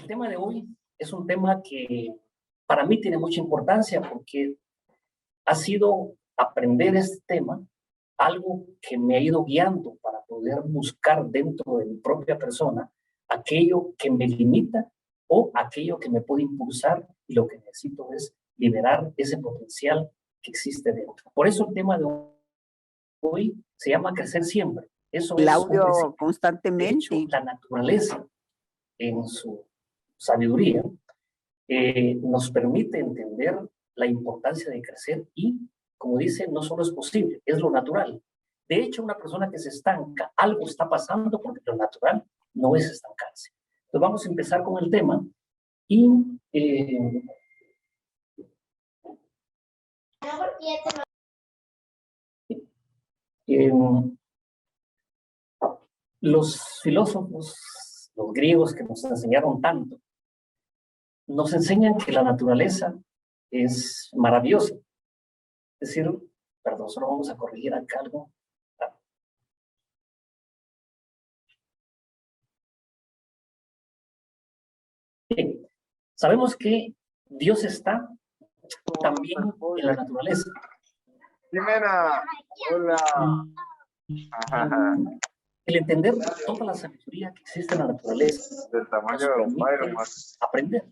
tema de hoy es un tema que para mí tiene mucha importancia porque ha sido aprender este tema, algo que me ha ido guiando para poder buscar dentro de mi propia persona aquello que me limita o aquello que me puede impulsar, y lo que necesito es liberar ese potencial que existe dentro. Por eso el tema de hoy se llama crecer siempre. Eso es un Claudio, De constantemente. hecho, la naturaleza en su sabiduría nos permite entender la importancia de crecer y, como dice, no solo es posible, es lo natural. De hecho, una persona que se estanca, algo está pasando porque lo natural no es estancarse. Entonces vamos a empezar con el tema y los filósofos, los griegos que nos enseñaron tanto, nos enseñan que la naturaleza es maravillosa. Es decir, perdón, solo vamos a corregir acá algo. Bien, sabemos que Dios está también en la naturaleza. Jimena, hola. El entender toda la sabiduría que existe en la naturaleza Del tamaño de un Byron, más. aprender.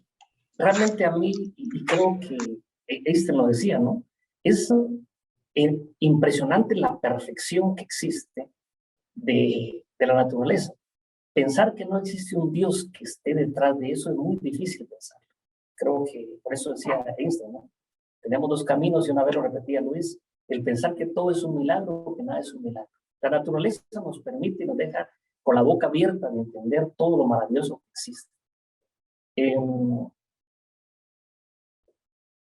Realmente a mí, y creo que Einstein lo decía, ¿no? Es impresionante la perfección que existe de la naturaleza. Pensar que no existe un Dios que esté detrás de eso es muy difícil pensar. Creo que por eso decía Einstein, ¿no? Tenemos dos caminos, y una vez lo repetía Luis, el pensar que todo es un milagro, que nada es un milagro. La naturaleza nos permite y nos deja con la boca abierta de entender todo lo maravilloso que existe.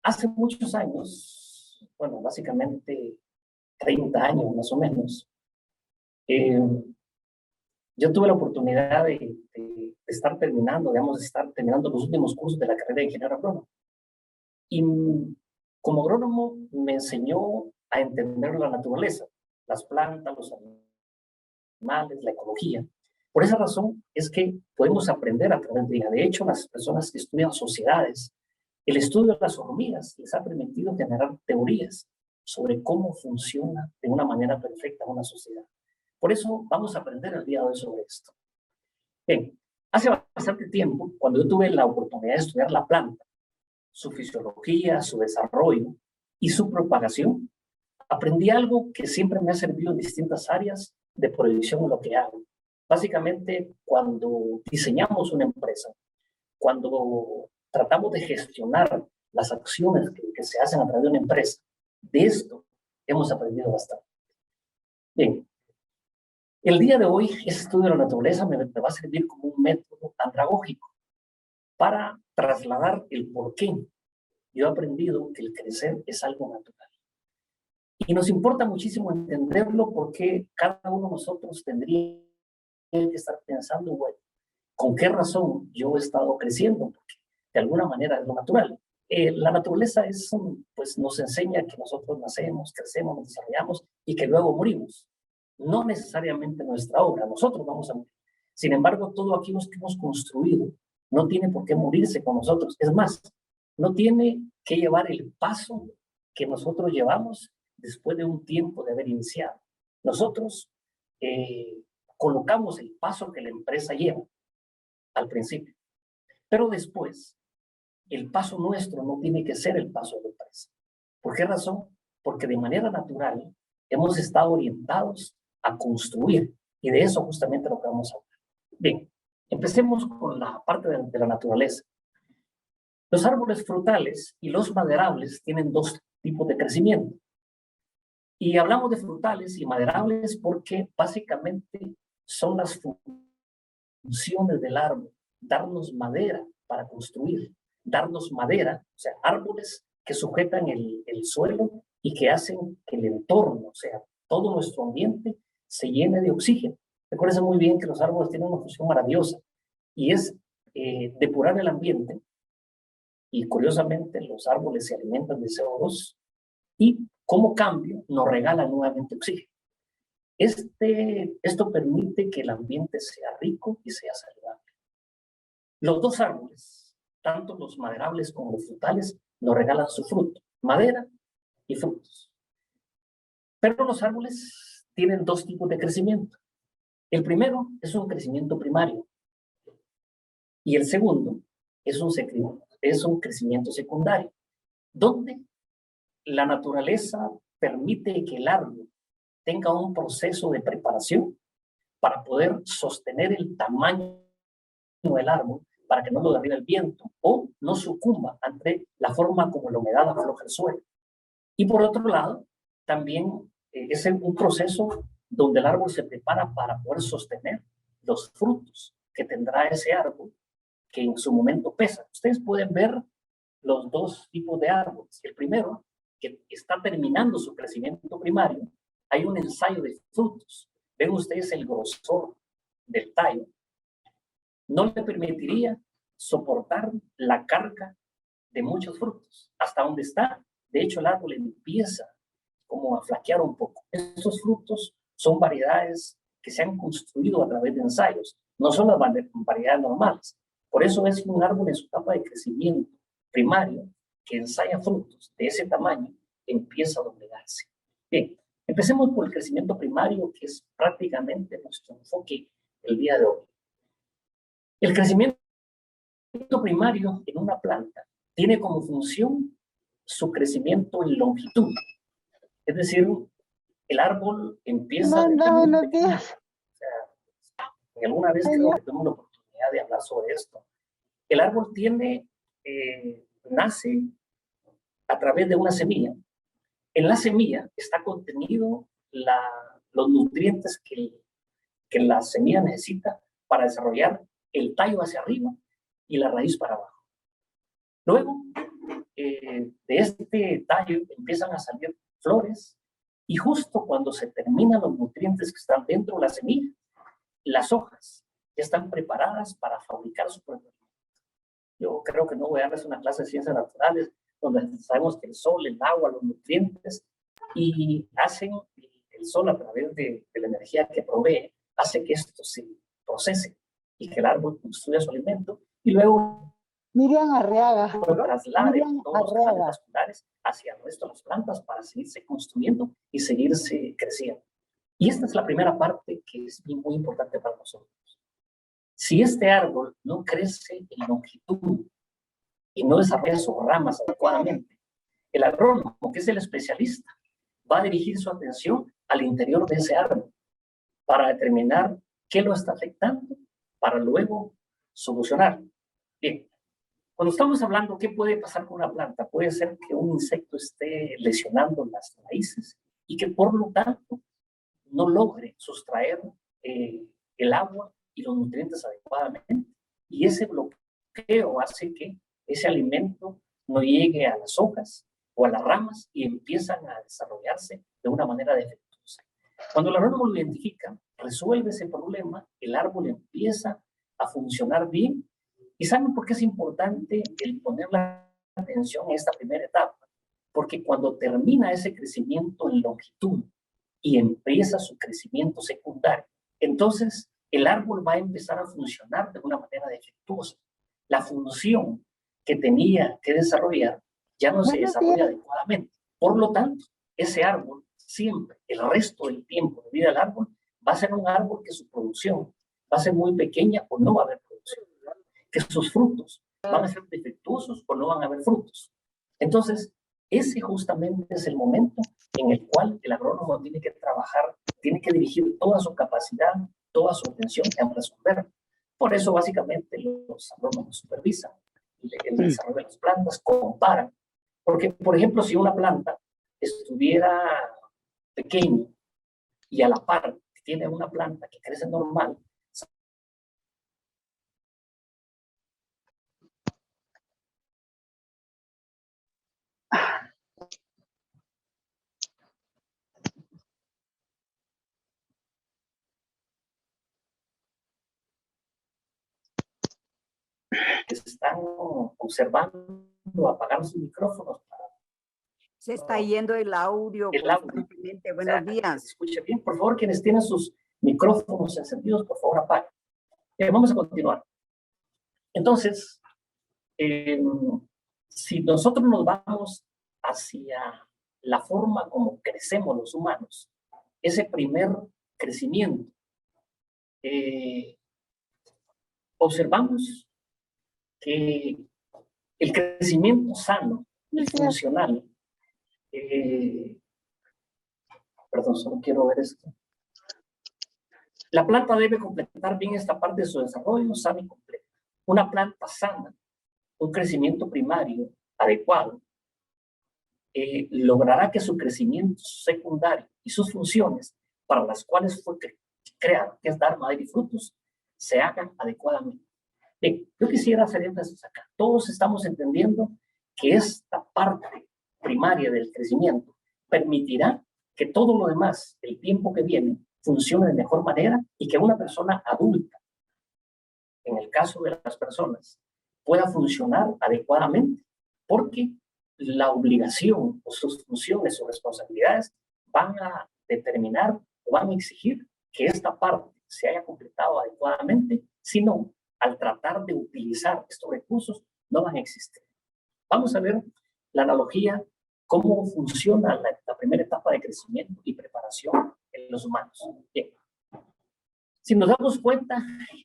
Hace muchos años, bueno, básicamente 30 años más o menos, yo tuve la oportunidad de estar terminando, digamos, de estar terminando los últimos cursos de la carrera de ingeniero agrónomo. Y como agrónomo me enseñó a entender la naturaleza, las plantas, los animales, la ecología. Por esa razón es que podemos aprender a través de ella. De hecho, las personas que estudian sociedades, el estudio de las hormigas les ha permitido generar teorías sobre cómo funciona de una manera perfecta una sociedad. Por eso vamos a aprender el día de hoy sobre esto. Bien, hace bastante tiempo, cuando yo tuve la oportunidad de estudiar la planta, su fisiología, su desarrollo y su propagación, aprendí algo que siempre me ha servido en distintas áreas de proyección en lo que hago. Básicamente, cuando diseñamos una empresa, cuando tratamos de gestionar las acciones que se hacen a través de una empresa, de esto hemos aprendido bastante. Bien, el día de hoy, ese estudio de la naturaleza me va a servir como un método andragógico para trasladar el por qué yo he aprendido que el crecer es algo natural. Y nos importa muchísimo entenderlo porque cada uno de nosotros tendría que estar pensando, bueno, ¿con qué razón yo he estado creciendo? Porque de alguna manera es lo natural. La naturaleza es, pues nos enseña que nosotros nacemos, crecemos, nos desarrollamos y que luego morimos. No necesariamente nuestra obra, nosotros vamos a morir. Sin embargo, todo aquello que hemos construido no tiene por qué morirse con nosotros. Es más, no tiene que llevar el paso que nosotros llevamos después de un tiempo de haber iniciado. Nosotros colocamos el paso que la empresa lleva al principio, pero después el paso nuestro no tiene que ser el paso de la empresa. ¿Por qué razón? Porque de manera natural hemos estado orientados a construir, y de eso justamente lo que vamos a hablar. Bien, empecemos con la parte de la naturaleza. Los árboles frutales y los maderables tienen dos tipos de crecimiento. Y hablamos de frutales y maderables porque básicamente son las funciones del árbol, darnos madera para construir, darnos madera, o sea, árboles que sujetan el suelo y que hacen que el entorno, o sea, todo nuestro ambiente se llene de oxígeno. Recuerden muy bien que los árboles tienen una función maravillosa y es depurar el ambiente, y curiosamente los árboles se alimentan de CO2 y como cambio nos regalan nuevamente oxígeno. Esto permite que el ambiente sea rico y sea saludable. Los dos árboles, tanto los maderables como los frutales, nos regalan su fruto, madera y frutos. Pero los árboles tienen dos tipos de crecimiento. El primero es un crecimiento primario y el segundo es un crecimiento secundario, donde la naturaleza permite que el árbol tenga un proceso de preparación para poder sostener el tamaño del árbol, para que no lo derribe el viento o no sucumba ante la forma como la humedad afloja el suelo. Y por otro lado, también es un proceso donde el árbol se prepara para poder sostener los frutos que tendrá ese árbol, que en su momento pesa. Ustedes pueden ver los dos tipos de árboles. El primero, que está terminando su crecimiento primario, hay un ensayo de frutos. Ven ustedes el grosor del tallo. No le permitiría soportar la carga de muchos frutos. Hasta donde está, de hecho, el árbol empieza como a flaquear un poco. Estos frutos son variedades que se han construido a través de ensayos, no son las variedades normales. Por eso es un árbol en su etapa de crecimiento primario que ensaya frutos de ese tamaño, empieza a doblegarse. Bien, empecemos por el crecimiento primario, que es prácticamente nuestro enfoque el día de hoy. El crecimiento primario en una planta tiene como función su crecimiento en longitud. Es decir, el árbol empieza... Buenos días. O sea, alguna vez creo que tuve la oportunidad de hablar sobre esto. El árbol nace a través de una semilla. En la semilla está contenido los nutrientes que la semilla necesita para desarrollar el tallo hacia arriba y la raíz para abajo. Luego, de este tallo empiezan a salir flores y justo cuando se terminan los nutrientes que están dentro de la semilla, las hojas ya están preparadas para fabricar su propio alimento. Yo creo que no voy a darles una clase de ciencias naturales donde sabemos que el sol, el agua, los nutrientes y hacen el sol a través de la energía que provee, hace que esto se procese y que el árbol construya su alimento y luego Miriam Arriaga. traslade todos los canales vasculares hacia el resto de las plantas para seguirse construyendo y seguirse creciendo. Y esta es la primera parte que es muy importante para nosotros. Si este árbol no crece en longitud y no desarrolla sus ramas adecuadamente, el agrónomo, que es el especialista, va a dirigir su atención al interior de ese árbol para determinar qué lo está afectando, para luego solucionar. Bien, cuando estamos hablando qué puede pasar con una planta, puede ser que un insecto esté lesionando las raíces y que por lo tanto no logre sustraer el agua y los nutrientes adecuadamente. Y ese bloqueo hace que ese alimento no llegue a las hojas o a las ramas y empiezan a desarrollarse de una manera defectuosa. Cuando el agrónomo lo identifica, resuelve ese problema, el árbol empieza a funcionar bien. ¿Y saben por qué es importante el poner la atención en esta primera etapa? Porque cuando termina ese crecimiento en longitud y empieza su crecimiento secundario, entonces el árbol va a empezar a funcionar de una manera defectuosa. La función que tenía que desarrollar ya no se desarrolla adecuadamente. Por lo tanto, ese árbol siempre, el resto del tiempo de vida del árbol, va a ser un árbol que su producción va a ser muy pequeña o no va a haber producción. Que sus frutos van a ser defectuosos o no van a haber frutos. Entonces, ese justamente es el momento en el cual el agrónomo tiene que trabajar, tiene que dirigir toda su capacidad, toda su atención en resolver. Por eso, básicamente, los agrónomos supervisan el desarrollo de las plantas, comparan. Porque, por ejemplo, si una planta estuviera pequeña y a la par tiene una planta que crece normal, que se están observando apagar sus micrófonos. Se está yendo el audio constantemente. Buenos días. Escuche bien, por favor, quienes tienen sus micrófonos encendidos, por favor, apaguen. Vamos a continuar. Entonces, si nosotros nos vamos hacia la forma como crecemos los humanos, ese primer crecimiento, observamos que el crecimiento sano y funcional, perdón, solo quiero ver esto. La planta debe completar bien esta parte de su desarrollo sano y completo. Una planta sana, un crecimiento primario adecuado, logrará que su crecimiento secundario y sus funciones para las cuales fue creado, que es dar madera y frutos, se hagan adecuadamente. Bien, yo quisiera hacer énfasis acá. Todos estamos entendiendo que esta parte primaria del crecimiento permitirá que todo lo demás, el tiempo que viene, funcione de mejor manera y que una persona adulta, en el caso de las personas, pueda funcionar adecuadamente, porque la obligación o sus funciones o responsabilidades van a determinar o van a exigir que esta parte se haya completado adecuadamente, si no, al tratar de utilizar estos recursos, no van a existir. Vamos a ver la analogía, cómo funciona la primera etapa de crecimiento y preparación en los humanos. Bien. Si nos damos cuenta,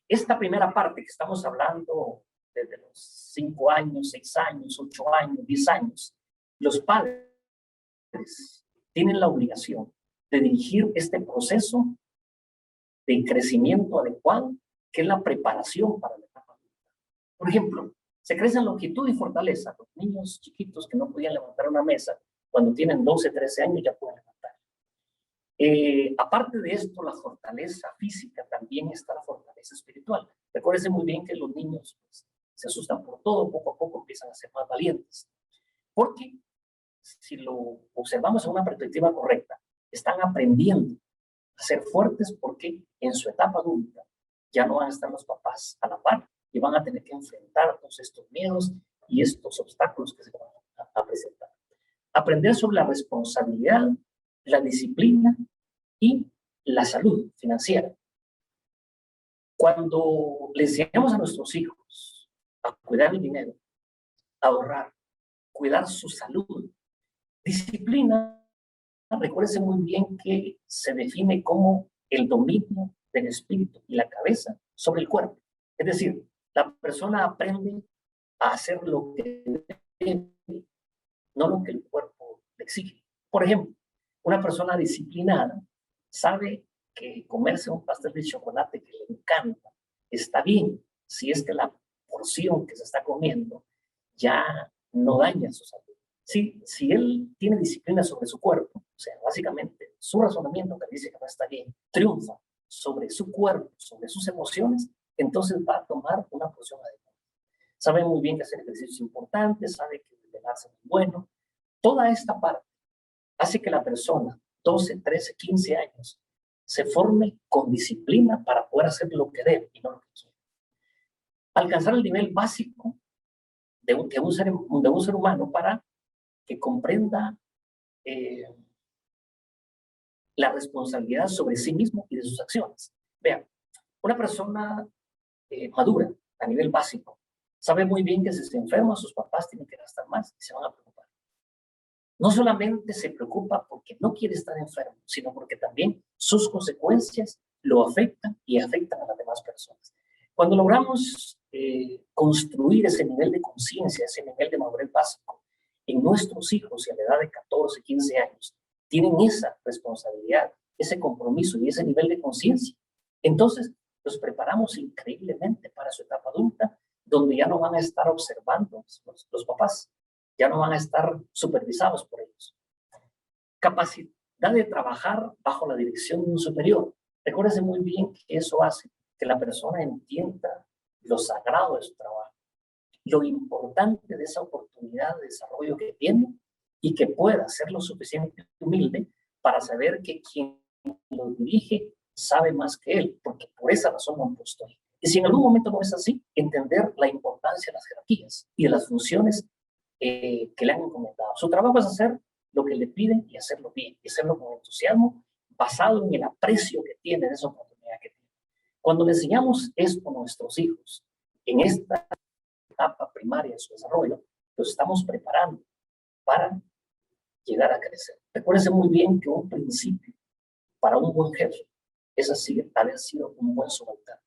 esta primera parte que estamos hablando desde los 5 años, 6 años, 8 años, 10 años, los padres tienen la obligación de dirigir este proceso de crecimiento adecuado, que es la preparación para la etapa adulta. Por ejemplo, se crece en longitud y fortaleza. Los niños chiquitos que no podían levantar una mesa, cuando tienen 12, 13 años ya pueden levantar. Aparte de esto, la fortaleza física, también está la fortaleza espiritual. Recuérdense muy bien que los niños pues, se asustan por todo, poco a poco empiezan a ser más valientes. Porque si lo observamos en una perspectiva correcta, están aprendiendo a ser fuertes porque en su etapa adulta ya no van a estar los papás a la par y van a tener que enfrentar todos estos miedos y estos obstáculos que se van a presentar. Aprender sobre la responsabilidad, la disciplina y la salud financiera. Cuando le enseñamos a nuestros hijos a cuidar el dinero, a ahorrar, cuidar su salud, disciplina, recuérdense muy bien que se define como el dominio del espíritu y la cabeza sobre el cuerpo. Es decir, la persona aprende a hacer lo que debe, no lo que el cuerpo le exige. Por ejemplo, una persona disciplinada sabe que comerse un pastel de chocolate que le encanta está bien, si es que la porción que se está comiendo ya no daña su salud. Si él tiene disciplina sobre su cuerpo, o sea, básicamente su razonamiento que dice que no está bien, triunfa sobre su cuerpo, sobre sus emociones, entonces va a tomar una porción adecuada. Sabe muy bien que hacer ejercicio es importante, sabe que desvelarse es muy bueno. Toda esta parte hace que la persona, 12, 13, 15 años, se forme con disciplina para poder hacer lo que debe y no lo que quiere. Alcanzar el nivel básico de un ser humano para que comprenda la responsabilidad sobre sí mismo y de sus acciones. Vean, una persona madura a nivel básico sabe muy bien que si se enferma, sus papás tienen que gastar más y se van a preocupar. No solamente se preocupa porque no quiere estar enfermo, sino porque también sus consecuencias lo afectan y afectan a las demás personas. Cuando logramos construir ese nivel de conciencia, ese nivel de madurez básico, en nuestros hijos y a la edad de 14, 15 años, tienen esa responsabilidad, ese compromiso y ese nivel de conciencia, entonces los preparamos increíblemente para su etapa adulta, donde ya no van a estar observando los papás, ya no van a estar supervisados por ellos. Capacidad de trabajar bajo la dirección de un superior. Recuérdense muy bien que eso hace que la persona entienda lo sagrado de su trabajo, lo importante de esa oportunidad de desarrollo que tiene y que pueda ser lo suficientemente humilde para saber que quien lo dirige sabe más que él, porque por esa razón lo han puesto ahí. Y si en algún momento no es así, entender la importancia de las jerarquías y de las funciones que le han encomendado. Su trabajo es hacer lo que le piden y hacerlo bien, y hacerlo con entusiasmo, basado en el aprecio que tiene de esa oportunidad que tiene. Cuando le enseñamos esto a nuestros hijos, en esta etapa primaria de su desarrollo, los estamos preparando para llegar a crecer. Recuérdense muy bien que un principio para un buen jefe es así, haber sido un buen subalterno.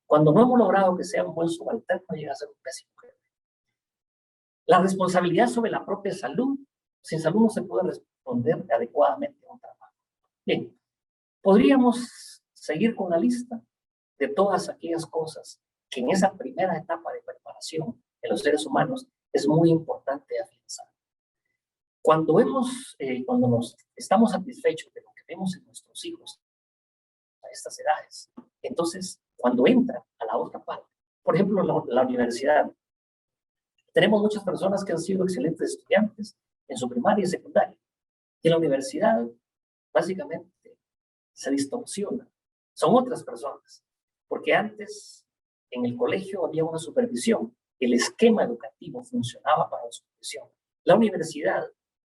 Cuando no hemos logrado que sea un buen subalterno, llega a ser un pésimo jefe. La responsabilidad sobre la propia salud, sin salud no se puede responder adecuadamente a un trabajo. Bien, podríamos seguir con la lista de todas aquellas cosas que en esa primera etapa de preparación en los seres humanos es muy importante afianzar. Cuando nos estamos satisfechos de lo que vemos en nuestros hijos a estas edades, entonces cuando entra a la otra parte, por ejemplo la universidad, tenemos muchas personas que han sido excelentes estudiantes en su primaria y secundaria, y en la universidad básicamente se distorsiona, son otras personas, porque antes en el colegio había una supervisión, el esquema educativo funcionaba para la supervisión. La universidad,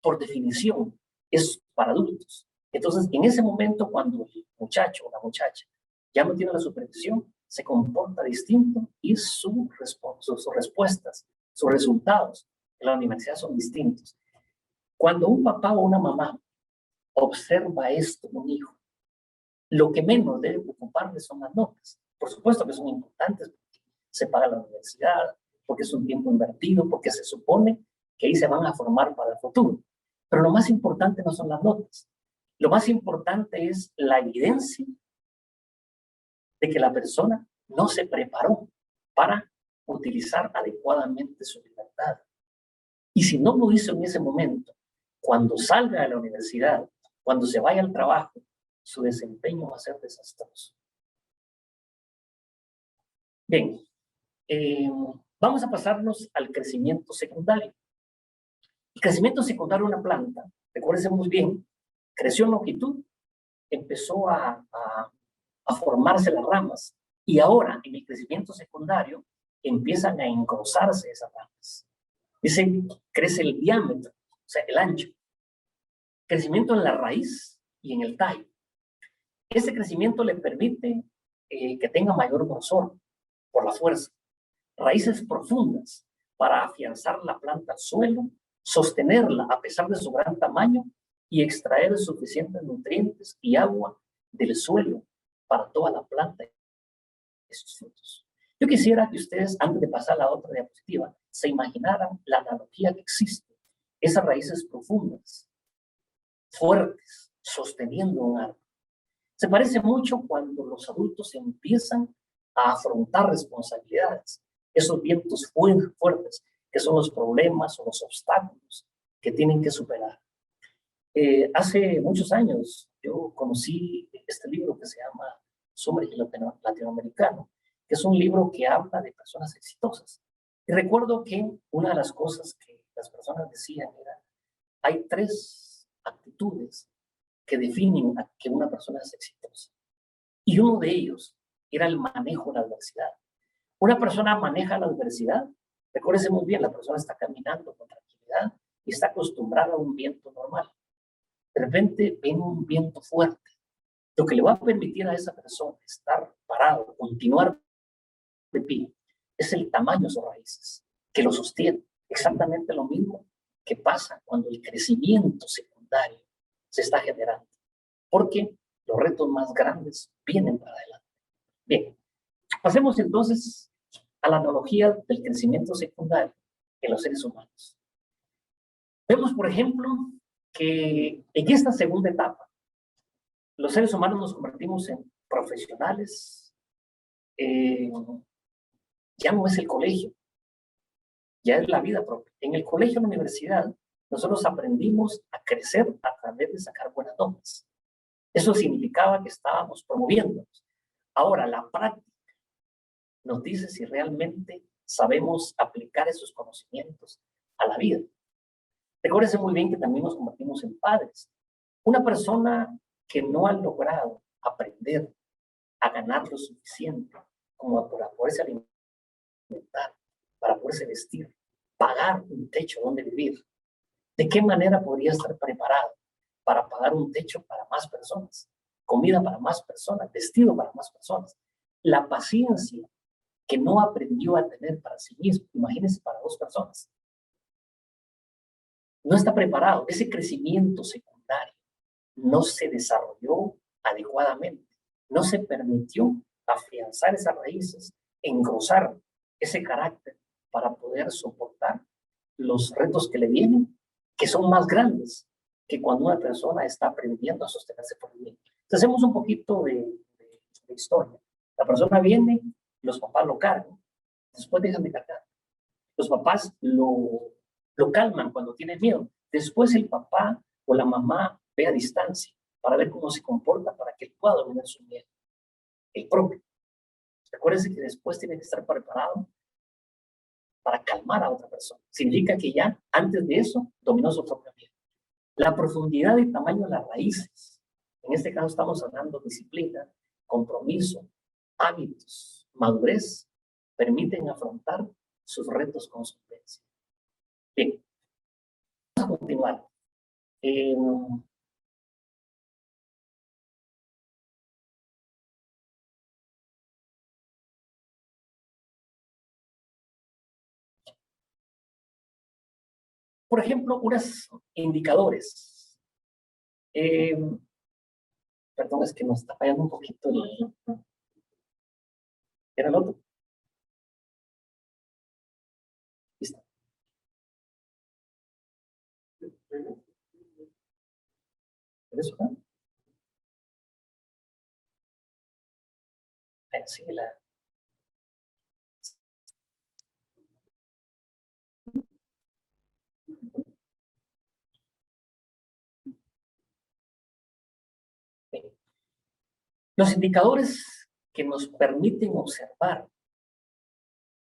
por definición, es para adultos. Entonces, en ese momento, cuando el muchacho o la muchacha ya no tiene la supervisión, se comporta distinto y sus respuestas, sus resultados en la universidad son distintos. Cuando un papá o una mamá observa esto en un hijo, lo que menos debe preocuparle son las notas. Por supuesto que son importantes porque se paga la universidad, porque es un tiempo invertido, porque se supone que ahí se van a formar para el futuro. Pero lo más importante no son las notas. Lo más importante es la evidencia de que la persona no se preparó para utilizar adecuadamente su libertad. Y si no lo hizo en ese momento, cuando salga de la universidad, cuando se vaya al trabajo, su desempeño va a ser desastroso. Bien, vamos a pasarnos al crecimiento secundario. El crecimiento secundario de una planta, recuérdense muy bien, creció en longitud, empezó a formarse las ramas y ahora en el crecimiento secundario empiezan a engrosarse esas ramas. Dice, crece el diámetro, o sea, el ancho. Crecimiento en la raíz y en el tallo. Ese crecimiento le permite que tenga mayor grosor por la fuerza. Raíces profundas para afianzar la planta al suelo, sostenerla a pesar de su gran tamaño y extraer suficientes nutrientes y agua del suelo para toda la planta y sus frutos. Yo quisiera que ustedes, antes de pasar a la otra diapositiva, se imaginaran la analogía que existe. Esas raíces profundas, fuertes, sosteniendo un árbol. Se parece mucho cuando los adultos empiezan a afrontar responsabilidades, esos vientos fuertes que son los problemas o los obstáculos que tienen que superar. Hace muchos años yo conocí este libro que se llama Sumergir Latinoamericano, que es un libro que habla de personas exitosas. Y recuerdo que una de las cosas que las personas decían era, hay 3 actitudes que definen a que una persona es exitosa. Y uno de ellos era el manejo de la adversidad. Una persona maneja la adversidad, recuérdese muy bien, la persona está caminando con tranquilidad y está acostumbrada a un viento normal. De repente viene un viento fuerte, lo que le va a permitir a esa persona estar parado, continuar de pie, es el tamaño de sus raíces, que lo sostiene. Exactamente lo mismo que pasa cuando el crecimiento secundario se está generando, porque los retos más grandes vienen para adelante. Bien, pasemos entonces a la analogía del crecimiento secundario en los seres humanos. Vemos, por ejemplo, que en esta segunda etapa, los seres humanos nos convertimos en profesionales. Ya no es el colegio, ya es la vida propia. En el colegio, en la universidad, nosotros aprendimos a crecer a través de sacar buenas notas. Eso significaba que estábamos promoviéndonos. Ahora, la práctica nos dice si realmente sabemos aplicar esos conocimientos a la vida. Recuérdense muy bien que también nos convertimos en padres. Una persona que no ha logrado aprender a ganar lo suficiente como para poderse alimentar, para poderse vestir, pagar un techo donde vivir, ¿de qué manera podría estar preparado para pagar un techo para más personas, comida para más personas, vestido para más personas? La paciencia que no aprendió a tener para sí mismo. Imagínense para dos personas. No está preparado. Ese crecimiento secundario no se desarrolló adecuadamente. No se permitió afianzar esas raíces, engrosar ese carácter para poder soportar los retos que le vienen, que son más grandes que cuando una persona está aprendiendo a sostenerse por sí misma. Entonces, hacemos un poquito de historia. La persona viene, los papás lo cargan, después dejan de cargar. Los papás lo calman cuando tiene miedo. Después el papá o la mamá ve a distancia para ver cómo se comporta para que él pueda dominar su miedo, el propio. Recuérdense que después tiene que estar preparado para calmar a otra persona. Significa que ya antes de eso dominó su propio miedo. La profundidad y tamaño de las raíces. En este caso estamos hablando de disciplina, compromiso, hábitos, madurez, permiten afrontar sus retos con solvencia. Bien, vamos a continuar. Por ejemplo, unos indicadores. Perdón, es que nos está fallando un poquito ¿Era el otro? Listo. ¿Eso, no? Sí, Los indicadores que nos permiten observar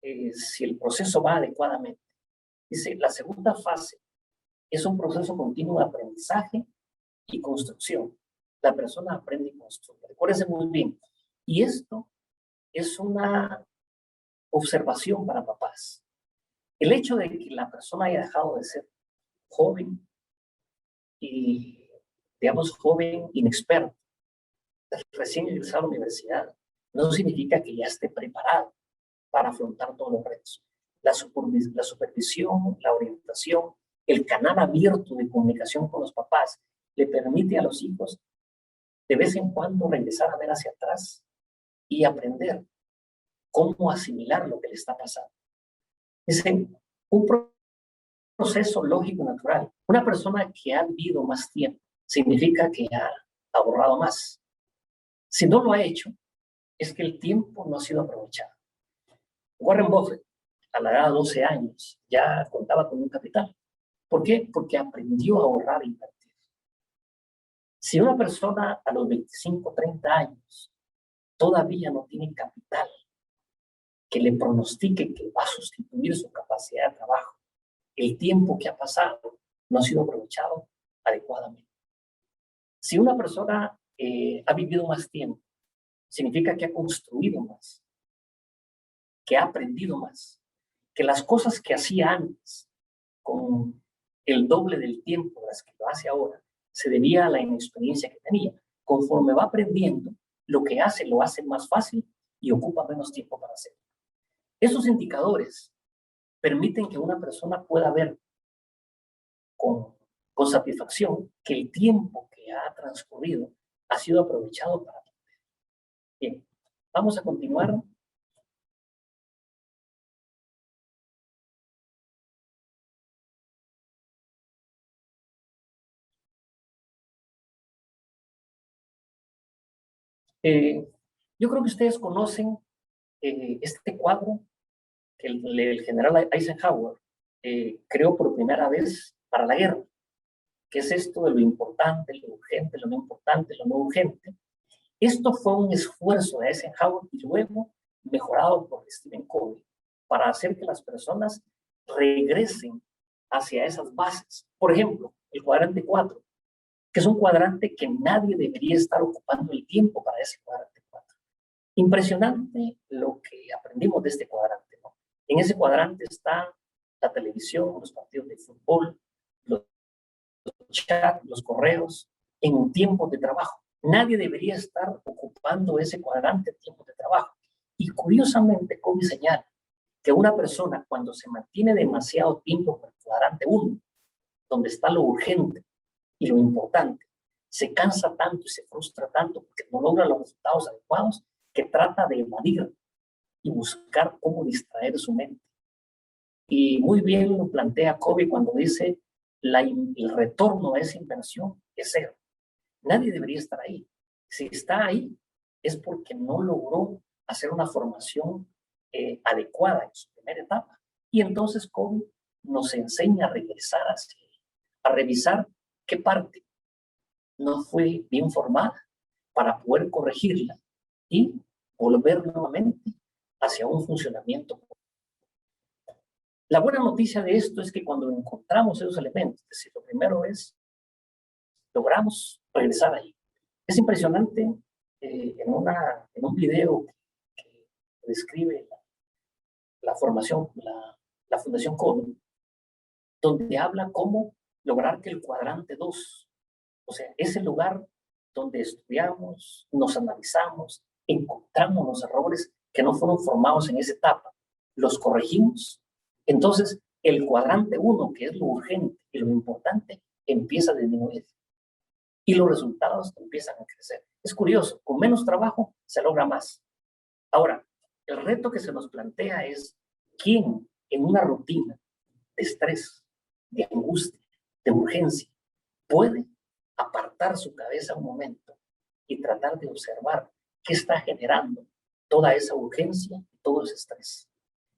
si el proceso va adecuadamente. Dice, la segunda fase es un proceso continuo de aprendizaje y construcción. La persona aprende y construye. Recuérdense muy bien. Y esto es una observación para papás. El hecho de que la persona haya dejado de ser joven y, digamos, joven inexperto, recién ingresado a la universidad, no significa que ya esté preparado para afrontar todos los retos. La supervisión, la orientación, el canal abierto de comunicación con los papás le permite a los hijos de vez en cuando regresar a ver hacia atrás y aprender cómo asimilar lo que le está pasando. Es un proceso lógico natural. Una persona que ha vivido más tiempo significa que ha ahorrado más. Si no lo ha hecho, es que el tiempo no ha sido aprovechado. Warren Buffett, a la edad de 12 años, ya contaba con un capital. ¿Por qué? Porque aprendió a ahorrar e invertir. Si una persona a los 25, 30 años todavía no tiene capital que le pronostique que va a sustituir su capacidad de trabajo, el tiempo que ha pasado no ha sido aprovechado adecuadamente. Si una persona ha vivido más tiempo, significa que ha construido más, que ha aprendido más, que las cosas que hacía antes con el doble del tiempo de las que lo hace ahora, se debía a la inexperiencia que tenía. Conforme va aprendiendo, lo que hace lo hace más fácil y ocupa menos tiempo para hacerlo. Esos indicadores permiten que una persona pueda ver con satisfacción que el tiempo que ha transcurrido ha sido aprovechado para aprender. Bien, vamos a continuar. Yo creo que ustedes conocen este cuadro que el general Eisenhower creó por primera vez para la guerra, que es esto de lo importante, lo urgente, lo no importante, lo no urgente. Esto fue un esfuerzo de Eisenhower y luego mejorado por Stephen Covey para hacer que las personas regresen hacia esas bases. Por ejemplo, el cuadrante 4, que es un cuadrante que nadie debería estar ocupando el tiempo para ese cuadrante 4. Impresionante lo que aprendimos de este cuadrante, ¿no? En ese cuadrante está la televisión, los partidos de fútbol, los chats, los correos, en un tiempo de trabajo. Nadie debería estar ocupando ese cuadrante en tiempo de trabajo. Y curiosamente, Covey señala que una persona cuando se mantiene demasiado tiempo en el cuadrante 1, donde está lo urgente y lo importante, se cansa tanto y se frustra tanto porque no logra los resultados adecuados, que trata de evadir y buscar cómo distraer su mente. Y muy bien lo plantea Covey cuando dice el retorno a esa inversión es cero. Nadie debería estar ahí. Si está ahí es porque no logró hacer una formación adecuada en su primera etapa. Y entonces Covey nos enseña a regresar hacia él, a revisar qué parte no fue bien formada para poder corregirla y volver nuevamente hacia un funcionamiento. La buena noticia de esto es que cuando encontramos esos elementos, es decir, lo primero es, logramos regresar ahí. Es impresionante en un video que describe la formación, la Fundación Covey, donde habla cómo lograr que el cuadrante 2, o sea, ese lugar donde estudiamos, nos analizamos, encontramos los errores que no fueron formados en esa etapa, los corregimos. Entonces, el cuadrante 1, que es lo urgente y lo importante, empieza a disminuir. Y los resultados empiezan a crecer. Es curioso, con menos trabajo se logra más. Ahora, el reto que se nos plantea es quién en una rutina de estrés, de angustia, de urgencia, puede apartar su cabeza un momento y tratar de observar qué está generando toda esa urgencia y todo ese estrés.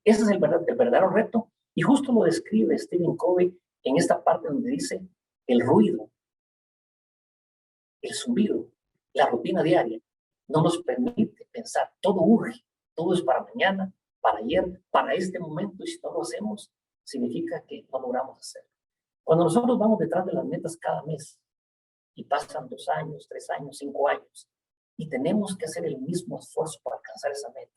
Ese es el verdadero reto, y justo lo describe Stephen Covey en esta parte donde dice el ruido, el zumbido, la rutina diaria no nos permite pensar, todo urge, todo es para mañana, para ayer, para este momento, y si no lo hacemos, significa que no logramos hacerlo. Cuando nosotros vamos detrás de las metas cada mes, y pasan 2 años, 3 años, 5 años, y tenemos que hacer el mismo esfuerzo para alcanzar esa meta,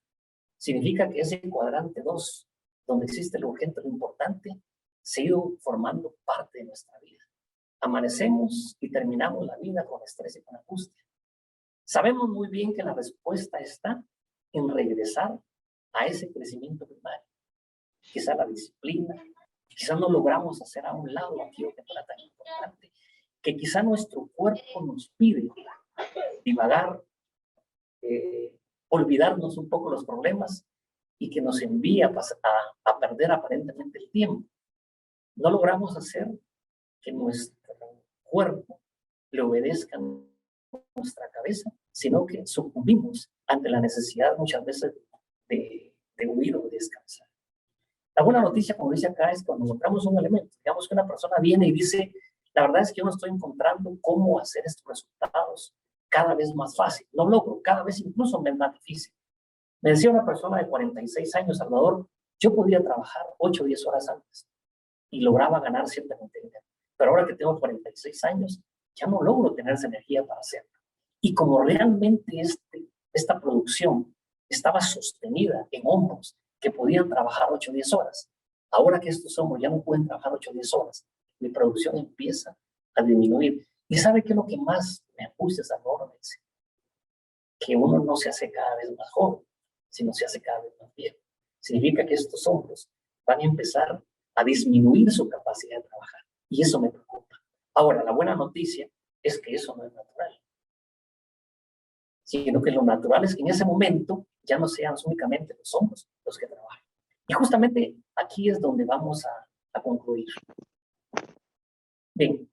significa que ese cuadrante 2, donde existe lo urgente, lo importante, se ha ido formando parte de nuestra vida. Amanecemos y terminamos la vida con estrés y con angustia. Sabemos muy bien que la respuesta está en regresar a ese crecimiento primario. Quizá la disciplina, quizá no logramos hacer a un lado aquello que era tan importante, que quizá nuestro cuerpo nos pide divagar, olvidarnos un poco los problemas y que nos envía a perder aparentemente el tiempo. No logramos hacer que nuestro cuerpo le obedezca a nuestra cabeza, sino que sucumbimos ante la necesidad muchas veces de huir o de descansar. La buena noticia, como dice acá, es cuando encontramos un elemento, digamos que una persona viene y dice, la verdad es que yo no estoy encontrando cómo hacer estos resultados cada vez más fácil, no logro, cada vez incluso me es más difícil. Me decía una persona de 46 años, Salvador, yo podía trabajar 8 o 10 horas antes y lograba ganar ciertamente dinero, pero ahora que tengo 46 años, ya no logro tener esa energía para hacerlo. Y como realmente esta producción estaba sostenida en hombros que podían trabajar 8 o 10 horas, ahora que estos hombros ya no pueden trabajar 8 o 10 horas, mi producción empieza a disminuir. ¿Y sabe qué es lo que más me angustia, Salvador? Que uno no se hace cada vez más joven, sino se hace cada vez más viejo. Significa que estos hombros van a empezar a disminuir su capacidad de trabajar. Y eso me preocupa. Ahora, la buena noticia es que eso no es natural, sino que lo natural es que en ese momento ya no sean únicamente los hombros los que trabajan. Y justamente aquí es donde vamos a concluir. Bien,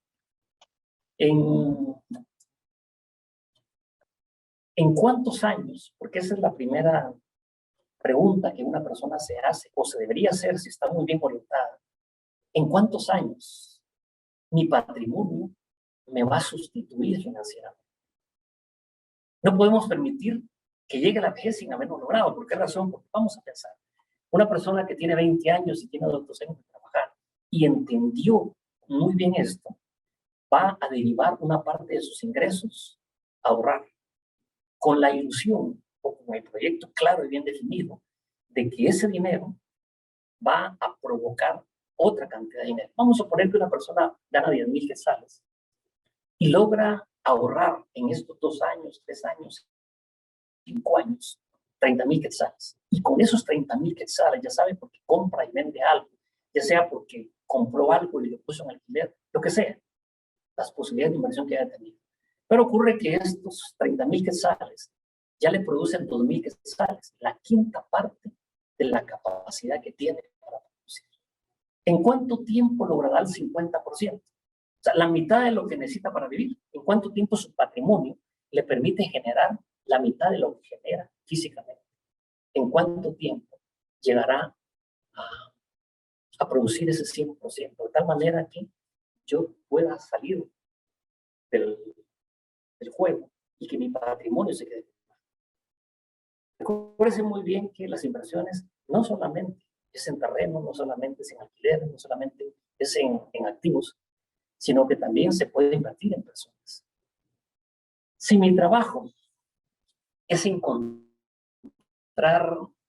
¿en cuántos años? Porque esa es la primera pregunta que una persona se hace, o se debería hacer si está muy bien orientada. ¿En cuántos años mi patrimonio me va a sustituir financieramente? No podemos permitir que llegue la vejez sin haberlo logrado. ¿Por qué razón? Porque vamos a pensar. Una persona que tiene 20 años y tiene 2 años de trabajar y entendió muy bien esto, va a derivar una parte de sus ingresos a ahorrar, con la ilusión o con el proyecto claro y bien definido de que ese dinero va a provocar otra cantidad de dinero. Vamos a suponer que una persona gana 10,000 quetzales y logra ahorrar en estos 2 años, 3 años, 5 años, 30,000 quetzales. Y con esos 30,000 quetzales, ya sabe, porque compra y vende algo, ya sea porque compró algo y lo puso en alquiler, lo que sea, las posibilidades de inversión que haya tenido. Pero ocurre que estos 30,000 quetzales ya le producen 2,000 quetzales, la quinta parte de la capacidad que tiene para producir. ¿En cuánto tiempo logrará el 50%? O sea, la mitad de lo que necesita para vivir. ¿En cuánto tiempo su patrimonio le permite generar la mitad de lo que genera físicamente? ¿En cuánto tiempo llegará a producir ese 100%? De tal manera que yo pueda salir del juego y que mi patrimonio se quede. Recuerden muy bien que las inversiones no solamente es en terreno, no solamente es en alquiler, no solamente es en activos, sino que también se puede invertir en personas. Si mi trabajo es encontrar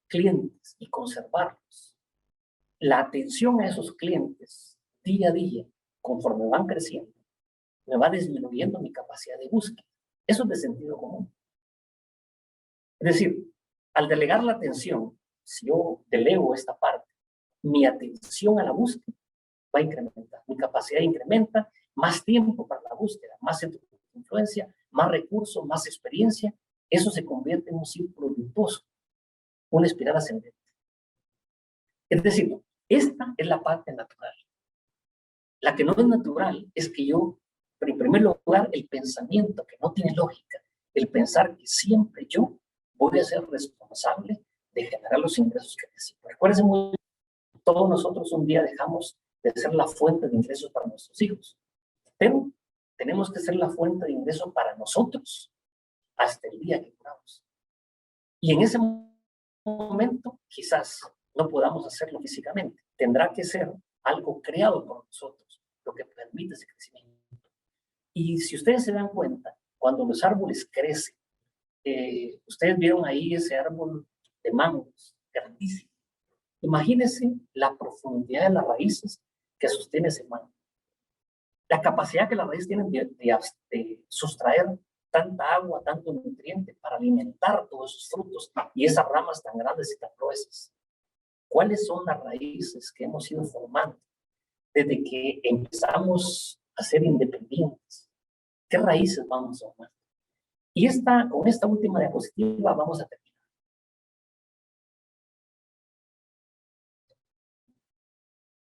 clientes y conservarlos, la atención a esos clientes día a día, conforme van creciendo, me va disminuyendo mi capacidad de búsqueda. Eso es de sentido común. Es decir, al delegar la atención, si yo delego esta parte, mi atención a la búsqueda va a incrementar. Mi capacidad incrementa, más tiempo para la búsqueda, más centro de influencia, más recursos, más experiencia. Eso se convierte en un círculo virtuoso, una espiral ascendente. Es decir, esta es la parte natural. La que no es natural es que yo, pero en primer lugar, el pensamiento que no tiene lógica, el pensar que siempre yo voy a ser responsable de generar los ingresos que necesito. Recuérdense muy bien, todos nosotros un día dejamos de ser la fuente de ingresos para nuestros hijos, pero tenemos que ser la fuente de ingresos para nosotros hasta el día que muramos. Y en ese momento quizás no podamos hacerlo físicamente. Tendrá que ser algo creado por nosotros, lo que permite ese crecimiento. Y si ustedes se dan cuenta, cuando los árboles crecen, ustedes vieron ahí ese árbol de mangos grandísimo. Imagínense la profundidad de las raíces que sostiene ese mango. La capacidad que las raíces tienen de sustraer tanta agua, tanto nutriente para alimentar todos esos frutos y esas ramas tan grandes y tan gruesas. ¿Cuáles son las raíces que hemos ido formando desde que empezamos a ser independientes? ¿Qué raíces vamos a formar? Y con esta última diapositiva vamos a terminar.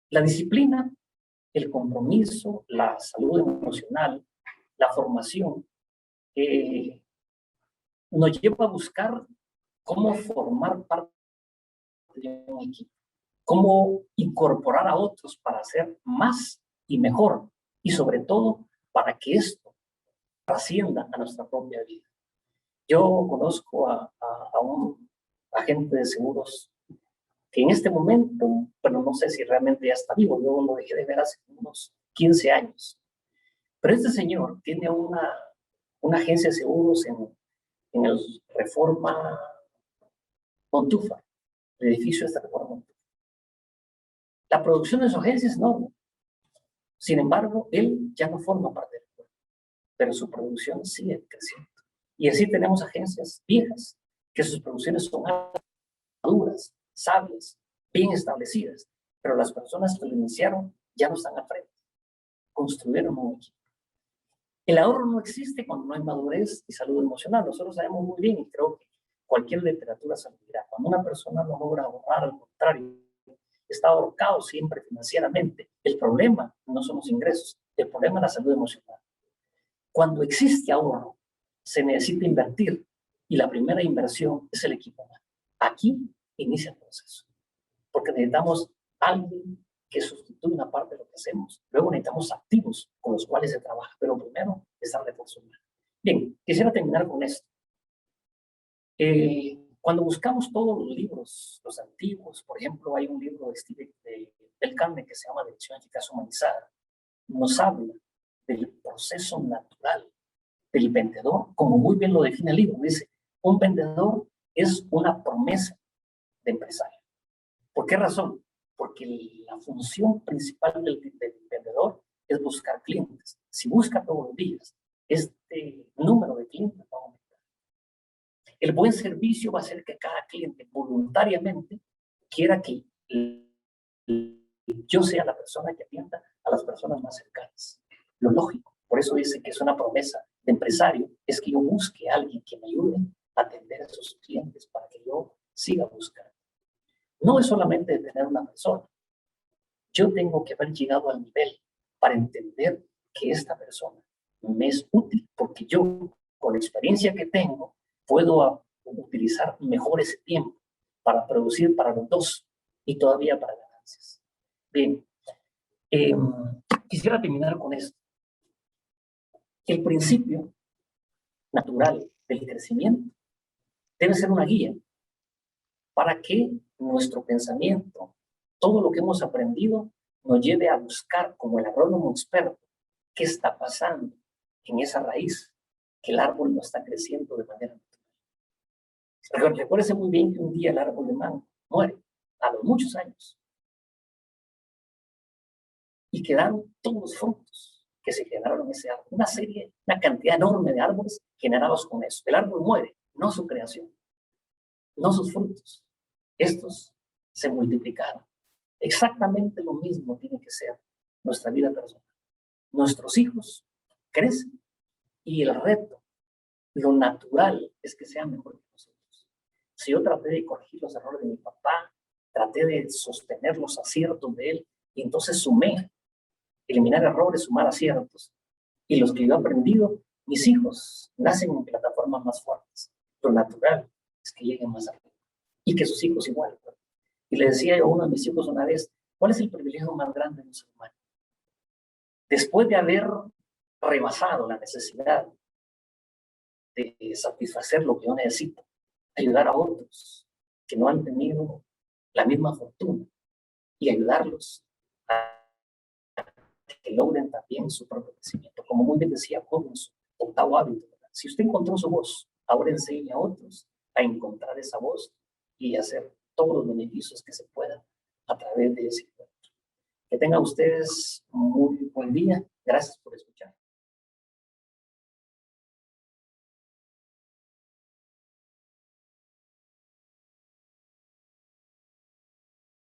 La disciplina, el compromiso, la salud emocional, la formación, nos lleva a buscar cómo formar parte de un equipo, cómo incorporar a otros para hacer más y mejor, y sobre todo para que esto trascienda a nuestra propia vida. Yo conozco a un agente de seguros que en este momento, bueno, no sé si realmente ya está vivo, yo lo dejé de ver hace unos 15 años, pero este señor tiene una agencia de seguros en el Reforma Montúfar, el edificio de esta Reforma Montúfar. La producción de su agencia es enorme. Sin embargo, él ya no forma parte del pueblo, pero su producción sigue creciendo. Y así tenemos agencias viejas, que sus producciones son maduras, sabias, bien establecidas, pero las personas que lo iniciaron ya no están al frente. Construyeron un equipo. El ahorro no existe cuando no hay madurez y salud emocional. Nosotros sabemos muy bien, y creo que cualquier literatura se lo dirá, cuando una persona no logra ahorrar, al contrario, está ahorcado siempre financieramente. El problema no son los ingresos, el problema es la salud emocional. Cuando existe ahorro, se necesita invertir, y la primera inversión es el equipo humano. Aquí inicia el proceso, porque necesitamos alguien que sustituya una parte de lo que hacemos. Luego necesitamos activos con los cuales se trabaja, pero primero es el recurso humano. Bien, quisiera terminar con esto. Cuando buscamos todos los libros, los antiguos, por ejemplo, hay un libro del Carmen que se llama Dirección Eficaz Humanizada, nos habla del proceso natural del vendedor, como muy bien lo define el libro. Dice, un vendedor es una promesa de empresario. ¿Por qué razón? Porque la función principal del vendedor es buscar clientes. Si busca todos los días, este número de clientes va a aumentar. El buen servicio va a hacer que cada cliente voluntariamente quiera que yo sea la persona que atienda a las personas más cercanas. Lo lógico, por eso dice que es una promesa de empresario, es que yo busque a alguien que me ayude a atender a esos clientes para que yo siga buscando. No es solamente de tener una persona. Yo tengo que haber llegado al nivel para entender que esta persona me es útil, porque yo, con la experiencia que tengo, puedo utilizar mejor ese tiempo para producir para los dos y todavía para ganancias. Bien, quisiera terminar con esto. El principio natural del crecimiento debe ser una guía para que nuestro pensamiento, todo lo que hemos aprendido, nos lleve a buscar, como el agrónomo experto, qué está pasando en esa raíz, que el árbol no está creciendo de manera natural. Recuérdese muy bien que un día el árbol de mango muere a los muchos años y quedaron todos los frutos que se generaron en ese árbol, una cantidad enorme de árboles generados con eso. El árbol muere, no su creación, no sus frutos. Estos se multiplicaron. Exactamente lo mismo tiene que ser nuestra vida personal. Nuestros hijos crecen y el reto, lo natural, es que sean mejor que nosotros. Si yo traté de corregir los errores de mi papá, traté de sostener los aciertos de él, y entonces sumé, eliminar errores, sumar aciertos, y los que yo he aprendido, mis hijos nacen en plataformas más fuertes. Lo natural es que lleguen más arriba y que sus hijos igual. Y le decía yo a uno de mis hijos una vez, ¿cuál es el privilegio más grande de un ser humano? Después de haber rebasado la necesidad de satisfacer lo que yo necesito, ayudar a otros que no han tenido la misma fortuna y ayudarlos a que logren también su propio crecimiento. Como muy bien decía Job en su 8º hábito, ¿verdad? Si usted encontró su voz, ahora enseñe a otros a encontrar esa voz y hacer todos los beneficios que se puedan a través de ese encuentro. Que tengan ustedes un muy buen día. Gracias por escuchar.